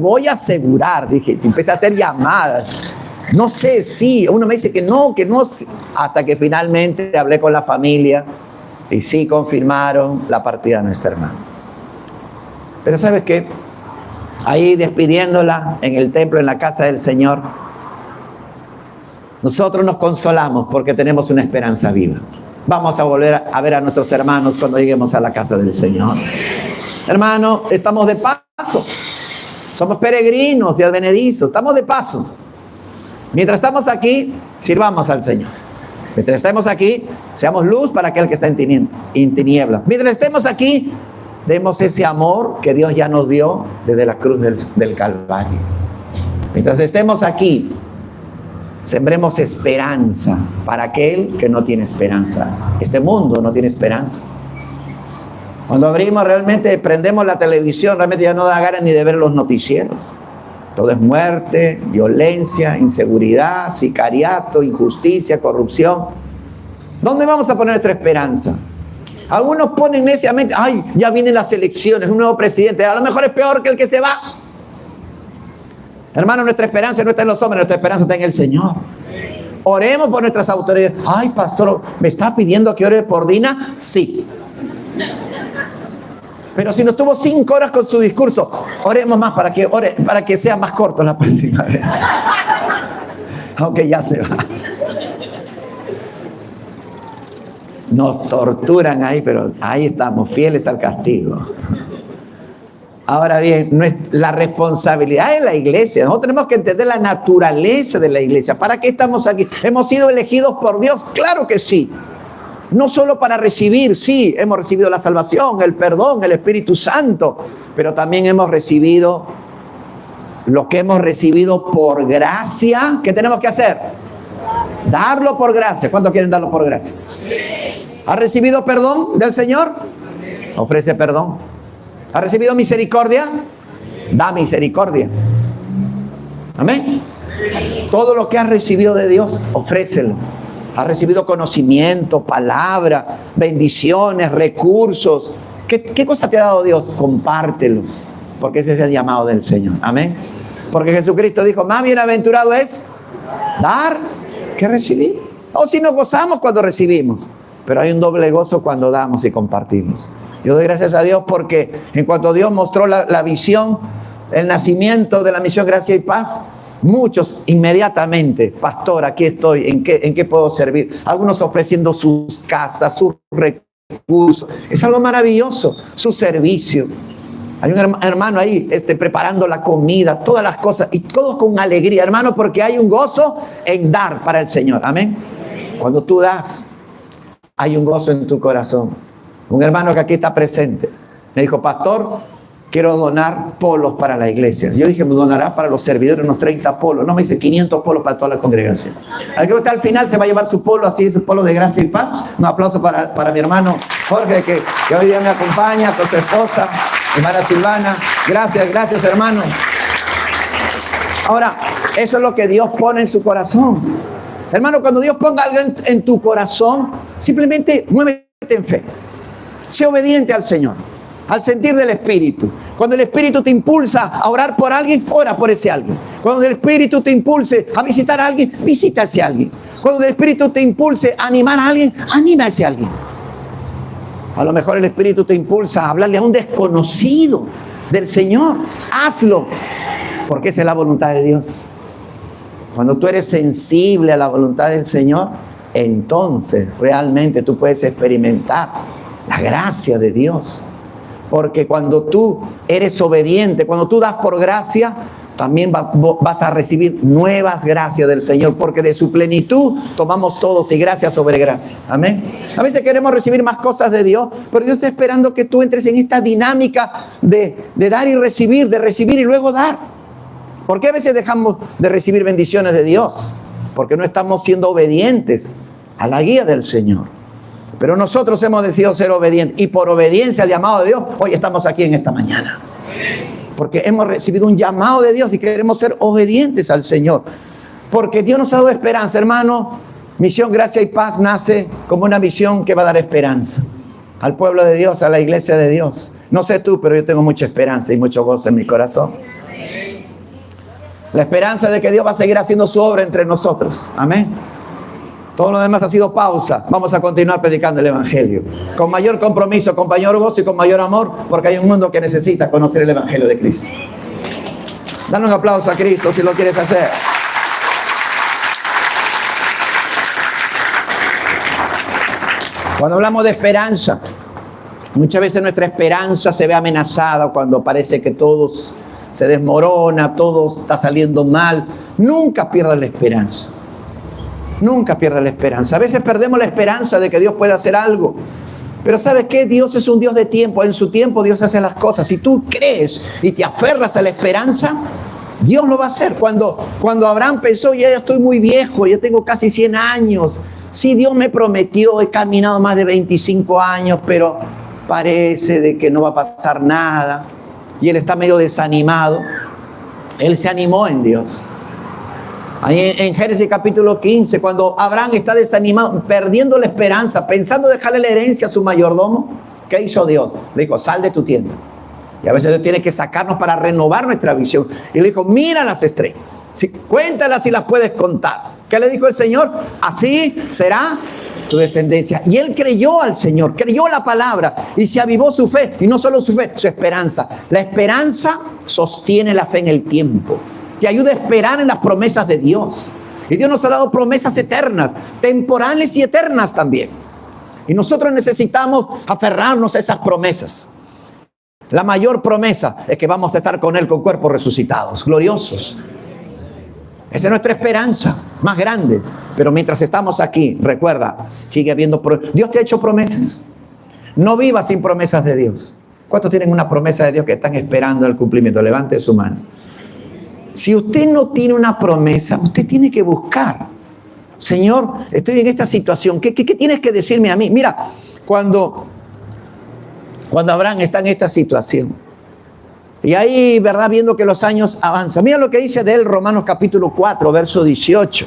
voy a asegurar, dije, empecé a hacer llamadas. No sé, sí, uno me dice que no, hasta que finalmente hablé con la familia y sí confirmaron la partida de nuestra hermana. Pero ¿sabes qué? Ahí despidiéndola en el templo, en la casa del Señor, nosotros nos consolamos porque tenemos una esperanza viva. Vamos a volver a ver a nuestros hermanos cuando lleguemos a la casa del Señor. Hermano, estamos de paso. Somos peregrinos y advenedizos, estamos de paso. Mientras estamos aquí, sirvamos al Señor. Mientras estemos aquí, seamos luz para aquel que está en tinieblas. Mientras estemos aquí, demos ese amor que Dios ya nos dio desde la cruz del Calvario. Mientras estemos aquí, sembremos esperanza para aquel que no tiene esperanza. Este mundo no tiene esperanza. Cuando abrimos realmente, prendemos la televisión, realmente ya no da ganas ni de ver los noticieros. Todo es muerte, violencia, inseguridad, sicariato, injusticia, corrupción. ¿Dónde vamos a poner nuestra esperanza? Algunos ponen neciamente, ay, ya vienen las elecciones, un nuevo presidente, a lo mejor es peor que el que se va. Hermano, nuestra esperanza no está en los hombres, nuestra esperanza está en el Señor. Oremos por nuestras autoridades. Ay, pastor, ¿me está pidiendo que ore por Dina? Sí. Pero si nos tuvo 5 horas con su discurso, oremos más para que sea más corto la próxima vez. Aunque ya se va. Nos torturan ahí, pero ahí estamos, fieles al castigo. Ahora bien, la responsabilidad de la iglesia, nosotros tenemos que entender la naturaleza de la iglesia. ¿Para qué estamos aquí? ¿Hemos sido elegidos por Dios? Claro que sí. No solo para recibir, sí, hemos recibido la salvación, el perdón, el Espíritu Santo, pero también hemos recibido lo que hemos recibido por gracia. ¿Qué tenemos que hacer? Darlo por gracia. ¿Cuántos quieren darlo por gracia? ¿Ha recibido perdón del Señor? Ofrece perdón. ¿Ha recibido misericordia? Da misericordia. Amén. Todo lo que has recibido de Dios, ofrécelo. Has recibido conocimiento, palabra, bendiciones, recursos. ¿Qué cosa te ha dado Dios? Compártelo, porque ese es el llamado del Señor. Amén. Porque Jesucristo dijo, más bienaventurado es dar que recibir. O si nos gozamos cuando recibimos, pero hay un doble gozo cuando damos y compartimos. Yo doy gracias a Dios porque en cuanto Dios mostró la visión, el nacimiento de la misión Gracia y Paz, muchos inmediatamente, pastor, aquí estoy, ¿en qué puedo servir? Algunos ofreciendo sus casas, sus recursos. Es algo maravilloso, su servicio. Hay un hermano ahí preparando la comida, todas las cosas, y todo con alegría, hermano, porque hay un gozo en dar para el Señor. Amén. Cuando tú das, hay un gozo en tu corazón. Un hermano que aquí está presente me dijo, pastor, quiero donar polos para la iglesia. Yo dije, me donará para los servidores unos 30 polos. No, me dice 500 polos para toda la congregación. Al final se va a llevar su polo, así, su polo de gracia y paz. Un aplauso para mi hermano Jorge, que hoy día me acompaña, con su esposa, hermana Silvana. Gracias, hermano. Ahora, eso es lo que Dios pone en su corazón. Hermano, cuando Dios ponga algo en tu corazón, simplemente muévete en fe. Sé obediente al Señor, al sentir del Espíritu. Cuando el Espíritu te impulsa a orar por alguien, ora por ese alguien. Cuando el Espíritu te impulse a visitar a alguien, visita a ese alguien. Cuando el Espíritu te impulse a animar a alguien, anima a ese alguien. A lo mejor el Espíritu te impulsa a hablarle a un desconocido del Señor. Hazlo, porque esa es la voluntad de Dios. Cuando tú eres sensible a la voluntad del Señor, entonces realmente tú puedes experimentar la gracia de Dios. Porque cuando tú eres obediente, cuando tú das por gracia, también vas a recibir nuevas gracias del Señor, porque de su plenitud tomamos todos y gracia sobre gracia. Amén. A veces queremos recibir más cosas de Dios, pero Dios está esperando que tú entres en esta dinámica de dar y recibir, de recibir y luego dar. ¿Por qué a veces dejamos de recibir bendiciones de Dios? Porque no estamos siendo obedientes a la guía del Señor. Pero nosotros hemos decidido ser obedientes, y por obediencia al llamado de Dios, hoy estamos aquí en esta mañana. Porque hemos recibido un llamado de Dios y queremos ser obedientes al Señor. Porque Dios nos ha dado esperanza, hermano. Misión Gracia y Paz nace como una misión que va a dar esperanza al pueblo de Dios, a la iglesia de Dios. No sé tú, pero yo tengo mucha esperanza y mucho gozo en mi corazón. La esperanza de que Dios va a seguir haciendo su obra entre nosotros. Amén. Todo lo demás ha sido pausa. Vamos a continuar predicando el Evangelio. Con mayor compromiso, con mayor gozo y con mayor amor, porque hay un mundo que necesita conocer el Evangelio de Cristo. Dale un aplauso a Cristo si lo quieres hacer. Cuando hablamos de esperanza, muchas veces nuestra esperanza se ve amenazada cuando parece que todo se desmorona, todo está saliendo mal. Nunca pierdas la esperanza. Nunca pierdas la esperanza. A veces perdemos la esperanza de que Dios pueda hacer algo. Pero ¿sabes qué? Dios es un Dios de tiempo. En su tiempo Dios hace las cosas. Si tú crees y te aferras a la esperanza, Dios lo va a hacer. Cuando Abraham pensó, ya estoy muy viejo, ya tengo casi 100 años. Sí, Dios me prometió, he caminado más de 25 años, pero parece de que no va a pasar nada. Y él está medio desanimado. Él se animó en Dios. Ahí en Génesis capítulo 15, cuando Abraham está desanimado, perdiendo la esperanza, pensando dejarle la herencia a su mayordomo, ¿qué hizo Dios? Le dijo, sal de tu tienda. Y a veces Dios tiene que sacarnos para renovar nuestra visión. Y le dijo, mira las estrellas, sí, cuéntalas si las puedes contar. ¿Qué le dijo el Señor? Así será tu descendencia. Y él creyó al Señor, creyó la palabra y se avivó su fe. Y no solo su fe, su esperanza. La esperanza sostiene la fe en el tiempo. Te ayuda a esperar en las promesas de Dios. Y Dios nos ha dado promesas eternas, temporales y eternas también. Y nosotros necesitamos aferrarnos a esas promesas. La mayor promesa es que vamos a estar con Él con cuerpos resucitados, gloriosos. Esa es nuestra esperanza más grande. Pero mientras estamos aquí, recuerda, sigue habiendo promesas. Dios te ha hecho promesas. No vivas sin promesas de Dios. ¿Cuántos tienen una promesa de Dios que están esperando el cumplimiento? Levante su mano. Si usted no tiene una promesa, usted tiene que buscar. Señor, estoy en esta situación. ¿Qué tienes que decirme a mí? Mira, cuando Abraham está en esta situación, y ahí, ¿verdad? Viendo que los años avanzan. Mira lo que dice de él Romanos capítulo 4, verso 18.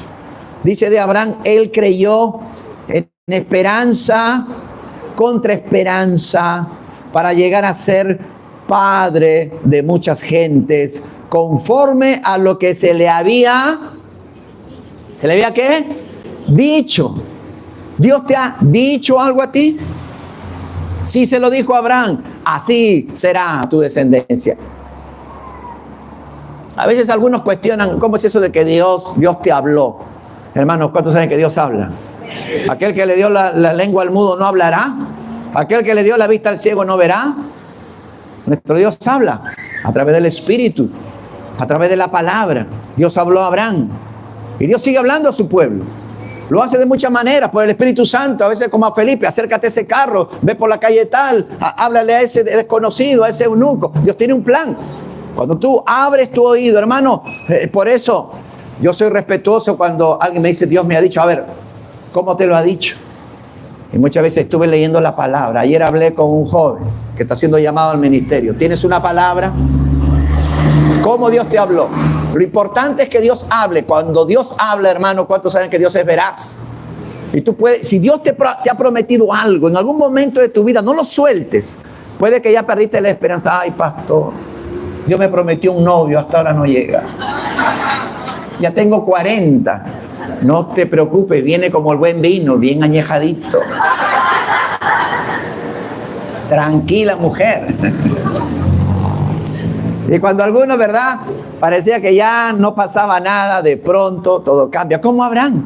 Dice de Abraham, él creyó en esperanza, contra esperanza, para llegar a ser padre de muchas gentes, conforme a lo que se le había ¿qué? Dicho. ¿Dios te ha dicho algo a ti? Sí, se lo dijo a Abraham, así será tu descendencia. A veces algunos cuestionan, ¿cómo es eso de que Dios te habló? Hermanos, ¿cuántos saben que Dios habla? Aquel que le dio la lengua al mudo no hablará. Aquel que le dio la vista al ciego no verá. Nuestro Dios habla a través del Espíritu, a través de la palabra. Dios habló a Abraham y Dios sigue hablando a su pueblo. Lo hace de muchas maneras, por el Espíritu Santo, a veces como a Felipe, acércate a ese carro, ve por la calle tal, háblale a ese desconocido, a ese eunuco. Dios tiene un plan. Cuando tú abres tu oído, hermano, por eso yo soy respetuoso cuando alguien me dice, Dios me ha dicho, a ver, ¿cómo te lo ha dicho? Y muchas veces estuve leyendo la palabra. Ayer hablé con un joven que está siendo llamado al ministerio. ¿Tienes una palabra? ¿Cómo Dios te habló? Lo importante es que Dios hable. Cuando Dios habla, hermano, ¿cuántos saben que Dios es veraz? Y tú puedes, si Dios te ha prometido algo en algún momento de tu vida, no lo sueltes. Puede que ya perdiste la esperanza. Ay, pastor, Dios me prometió un novio, hasta ahora no llega. Ya tengo 40. No te preocupes, viene como el buen vino, bien añejadito. Tranquila, mujer. Y cuando algunos, ¿verdad? Parecía que ya no pasaba nada, de pronto todo cambia. ¿Cómo Abraham?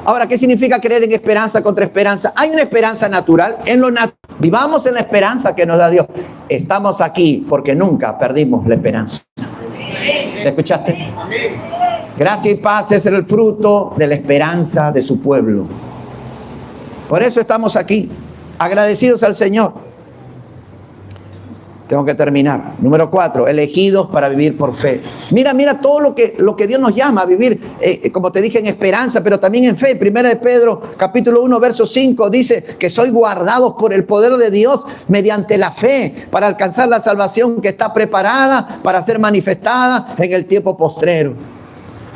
Ahora, ¿qué significa creer en esperanza contra esperanza? Hay una esperanza natural. En lo Vivamos en la esperanza que nos da Dios. Estamos aquí porque nunca perdimos la esperanza. ¿Le escuchaste? Gracia y paz es el fruto de la esperanza de su pueblo. Por eso estamos aquí, agradecidos al Señor. Tengo que terminar. Número 4, elegidos para vivir por fe. Mira todo lo que Dios nos llama a vivir, como te dije, en esperanza, pero también en fe. Primera de Pedro, capítulo 1, verso 5, dice que sois guardados por el poder de Dios mediante la fe para alcanzar la salvación que está preparada para ser manifestada en el tiempo postrero.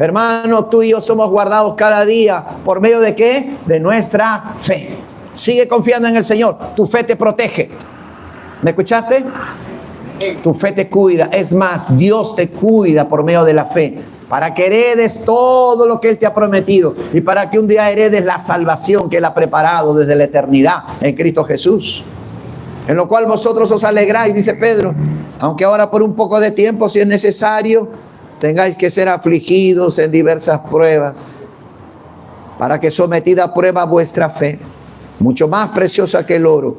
Hermano, tú y yo somos guardados cada día. ¿Por medio de qué? De nuestra fe. Sigue confiando en el Señor. Tu fe te protege. ¿Me escuchaste? Tu fe te cuida. Es más, Dios te cuida por medio de la fe, para que heredes todo lo que Él te ha prometido y para que un día heredes la salvación que Él ha preparado desde la eternidad en Cristo Jesús. En lo cual vosotros os alegráis, dice Pedro, aunque ahora por un poco de tiempo, si es necesario, tengáis que ser afligidos en diversas pruebas, para que sometida a prueba vuestra fe, mucho más preciosa que el oro,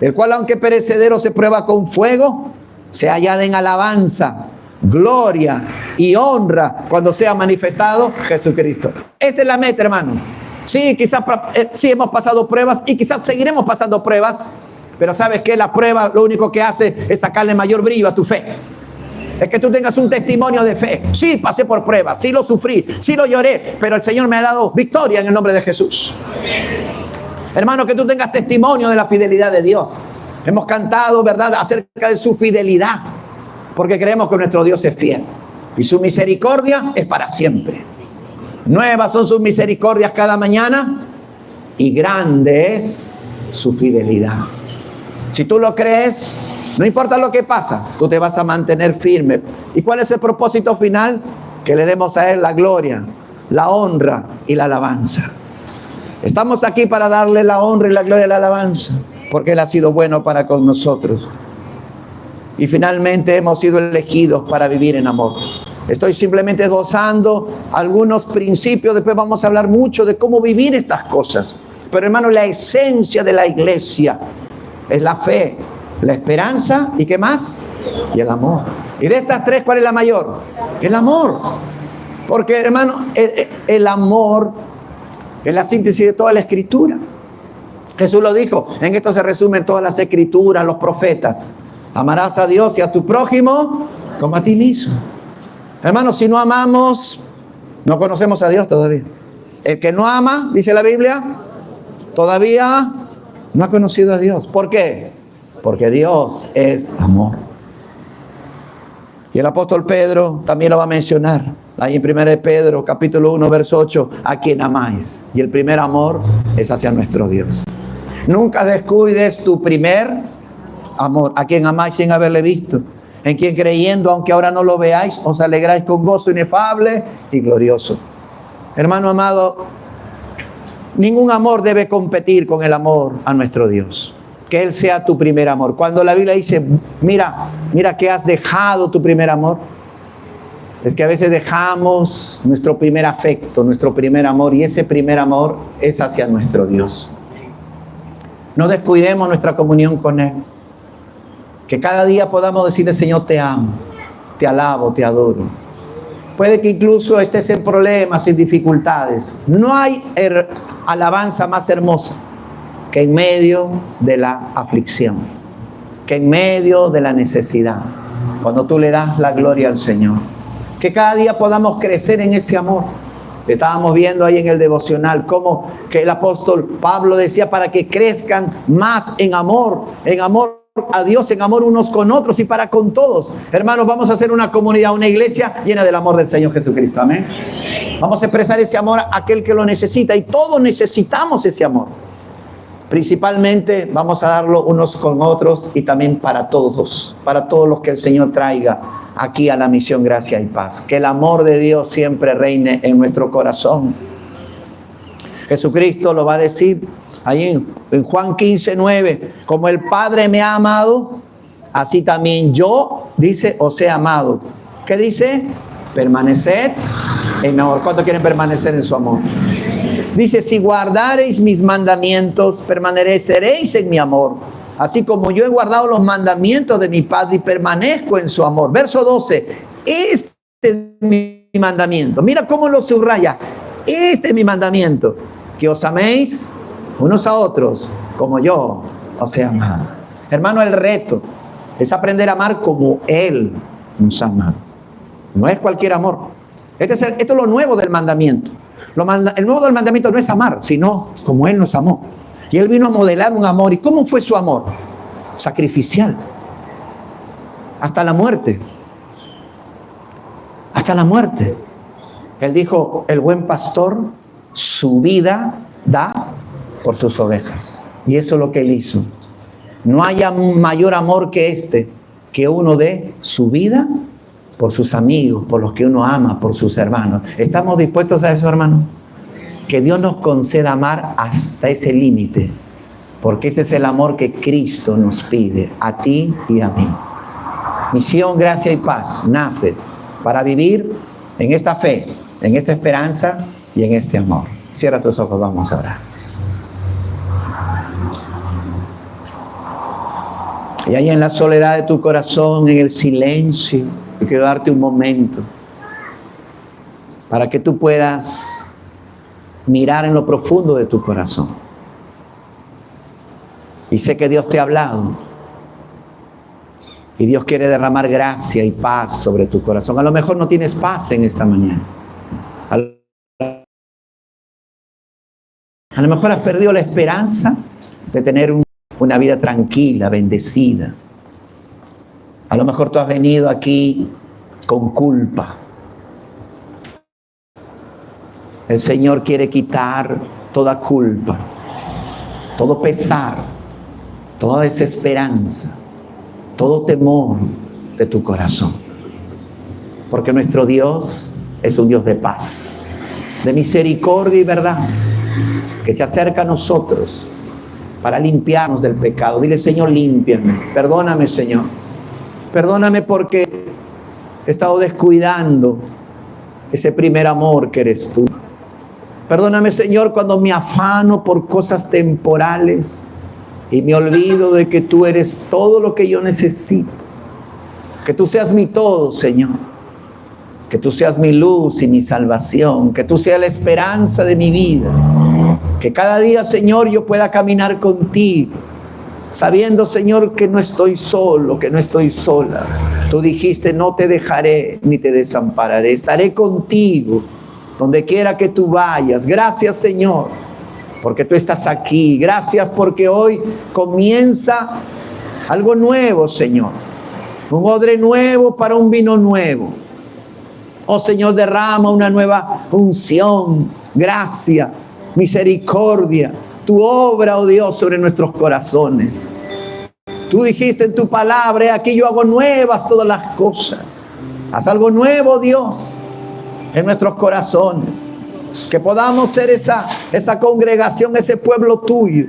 el cual aunque perecedero se prueba con fuego, se hallada en alabanza, gloria y honra cuando sea manifestado Jesucristo. Esta es la meta, hermanos. Sí, quizás sí hemos pasado pruebas y quizás seguiremos pasando pruebas, pero ¿sabes qué? La prueba lo único que hace es sacarle mayor brillo a tu fe. Es que tú tengas un testimonio de fe. Sí, pasé por pruebas, sí lo sufrí, sí lo lloré, pero el Señor me ha dado victoria en el nombre de Jesús. Hermano, que tú tengas testimonio de la fidelidad de Dios. Hemos cantado, ¿verdad?, acerca de su fidelidad, porque creemos que nuestro Dios es fiel y su misericordia es para siempre. Nuevas son sus misericordias cada mañana y grande es su fidelidad. Si tú lo crees, no importa lo que pasa, tú te vas a mantener firme. ¿Y cuál es el propósito final? Que le demos a Él la gloria, la honra y la alabanza. Estamos aquí para darle la honra y la gloria y la alabanza, porque Él ha sido bueno para con nosotros. Y finalmente hemos sido elegidos para vivir en amor. Estoy simplemente esbozando algunos principios, después vamos a hablar mucho de cómo vivir estas cosas. Pero hermano, la esencia de la iglesia es la fe, la esperanza y ¿qué más? Y el amor. Y de estas tres, ¿cuál es la mayor? El amor. Porque hermano, el amor es la síntesis de toda la escritura. Jesús lo dijo, en esto se resumen todas las escrituras, los profetas. Amarás a Dios y a tu prójimo como a ti mismo. Hermanos, si no amamos, no conocemos a Dios todavía. El que no ama, dice la Biblia, todavía no ha conocido a Dios. ¿Por qué? Porque Dios es amor. Y el apóstol Pedro también lo va a mencionar. Ahí en 1 Pedro, capítulo 1, verso 8, a quien amáis. Y el primer amor es hacia nuestro Dios. Nunca descuides tu primer amor, a quien amáis sin haberle visto, en quien creyendo, aunque ahora no lo veáis, os alegráis con gozo inefable y glorioso. Hermano amado, ningún amor debe competir con el amor a nuestro Dios. Que Él sea tu primer amor. Cuando la Biblia dice, mira que has dejado tu primer amor, es que a veces dejamos nuestro primer afecto, nuestro primer amor, y ese primer amor es hacia nuestro Dios. No descuidemos nuestra comunión con Él. Que cada día podamos decirle, Señor, te amo, te alabo, te adoro. Puede que incluso estés en problemas, en dificultades. No hay alabanza más hermosa que en medio de la aflicción, que en medio de la necesidad, cuando tú le das la gloria al Señor. Que cada día podamos crecer en ese amor. Estábamos viendo ahí en el devocional cómo que el apóstol Pablo decía para que crezcan más en amor a Dios, en amor unos con otros y para con todos. Hermanos, vamos a hacer una comunidad, una iglesia llena del amor del Señor Jesucristo. Amén. Vamos a expresar ese amor a aquel que lo necesita, y todos necesitamos ese amor. Principalmente vamos a darlo unos con otros y también para todos los que el Señor traiga aquí a la misión Gracia y Paz. Que el amor de Dios siempre reine en nuestro corazón. Jesucristo lo va a decir ahí en Juan 15:9, como el Padre me ha amado, así también yo, dice, os he amado. ¿Qué dice? Permaneced en mi amor. ¿Cuántos quieren permanecer en su amor? Dice, si guardareis mis mandamientos, permaneceréis en mi amor, así como yo he guardado los mandamientos de mi Padre y permanezco en su amor. Verso 12, este es mi mandamiento. Mira cómo lo subraya. Este es mi mandamiento, que os améis unos a otros como yo os he amado. Hermano, el reto es aprender a amar como Él nos ama. No es cualquier amor. Esto es lo nuevo del mandamiento. El nuevo del mandamiento no es amar, sino como Él nos amó. Y Él vino a modelar un amor. ¿Y cómo fue su amor? Sacrificial. Hasta la muerte. Hasta la muerte. Él dijo, el buen pastor su vida da por sus ovejas. Y eso es lo que Él hizo. No haya mayor amor que este, que uno dé su vida por sus amigos, por los que uno ama, por sus hermanos. ¿Estamos dispuestos a eso, hermano? Que Dios nos conceda amar hasta ese límite, porque ese es el amor que Cristo nos pide, a ti y a mí. Misión, gracia y paz nace para vivir en esta fe, en esta esperanza y en este amor. Cierra tus ojos, vamos a orar. Y ahí en la soledad de tu corazón, en el silencio, yo quiero darte un momento para que tú puedas mirar en lo profundo de tu corazón. Y sé que Dios te ha hablado. Y Dios quiere derramar gracia y paz sobre tu corazón. A lo mejor no tienes paz en esta mañana. A lo mejor has perdido la esperanza de tener una vida tranquila, bendecida. A lo mejor tú has venido aquí con culpa. El Señor quiere quitar toda culpa, todo pesar, toda desesperanza, todo temor de tu corazón. Porque nuestro Dios es un Dios de paz, de misericordia y verdad, que se acerca a nosotros para limpiarnos del pecado. Dile, Señor, límpiame. Perdóname, Señor. Perdóname porque he estado descuidando ese primer amor que eres tú. Perdóname, Señor, cuando me afano por cosas temporales y me olvido de que tú eres todo lo que yo necesito. Que tú seas mi todo, Señor. Que tú seas mi luz y mi salvación. Que tú seas la esperanza de mi vida. Que cada día, Señor, yo pueda caminar contigo, sabiendo, Señor, que no estoy solo, que no estoy sola. Tú dijiste, no te dejaré ni te desampararé. Estaré contigo donde quiera que tú vayas. Gracias, Señor, porque tú estás aquí. Gracias porque hoy comienza algo nuevo, Señor. Un odre nuevo para un vino nuevo. Oh, Señor, derrama una nueva unción, gracia, misericordia, tu obra, oh Dios, sobre nuestros corazones. Tú dijiste en tu palabra, aquí yo hago nuevas todas las cosas. Haz algo nuevo, Dios, en nuestros corazones. Que podamos ser esa congregación, ese pueblo tuyo,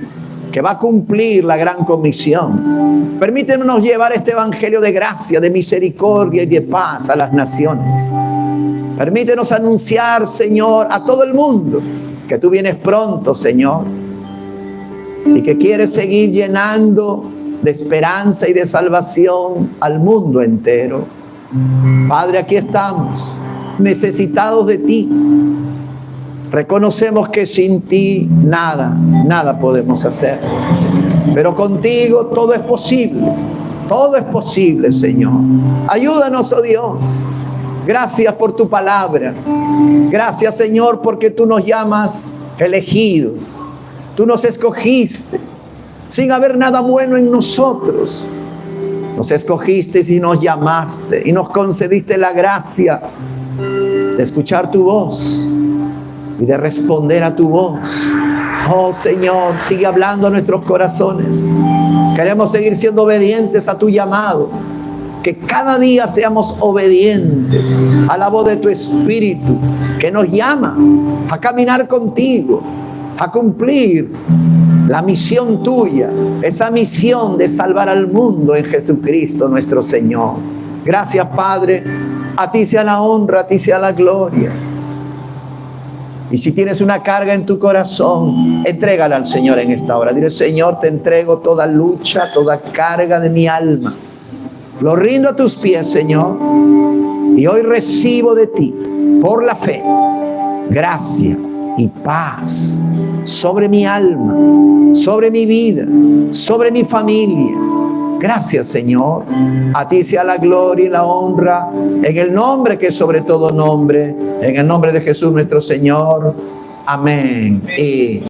que va a cumplir la gran comisión. Permítenos llevar este evangelio de gracia, de misericordia y de paz a las naciones. Permítenos anunciar, Señor, a todo el mundo que tú vienes pronto, Señor, y que quieres seguir llenando de esperanza y de salvación al mundo entero. Padre, aquí estamos, necesitados de ti. Reconocemos que sin ti nada podemos hacer. Pero contigo todo es posible, Señor. Ayúdanos, oh Dios. Gracias por tu palabra. Gracias, Señor, porque tú nos llamas elegidos. Tú nos escogiste sin haber nada bueno en nosotros. Nos escogiste y nos llamaste y nos concediste la gracia de escuchar tu voz y de responder a tu voz. Oh, Señor, sigue hablando a nuestros corazones. Queremos seguir siendo obedientes a tu llamado. Que cada día seamos obedientes a la voz de tu Espíritu, que nos llama a caminar contigo, a cumplir la misión tuya, esa misión de salvar al mundo en Jesucristo nuestro Señor. Gracias, Padre. A ti sea la honra, a ti sea la gloria. Y si tienes una carga en tu corazón, entrégala al Señor en esta hora. Dile: Señor, te entrego toda lucha, toda carga de mi alma. Lo rindo a tus pies, Señor. Y hoy recibo de ti, por la fe, gracia y paz sobre mi alma, sobre mi vida, sobre mi familia. Gracias, Señor. A ti sea la gloria y la honra, en el nombre que es sobre todo nombre, en el nombre de Jesús nuestro Señor. Amén. Y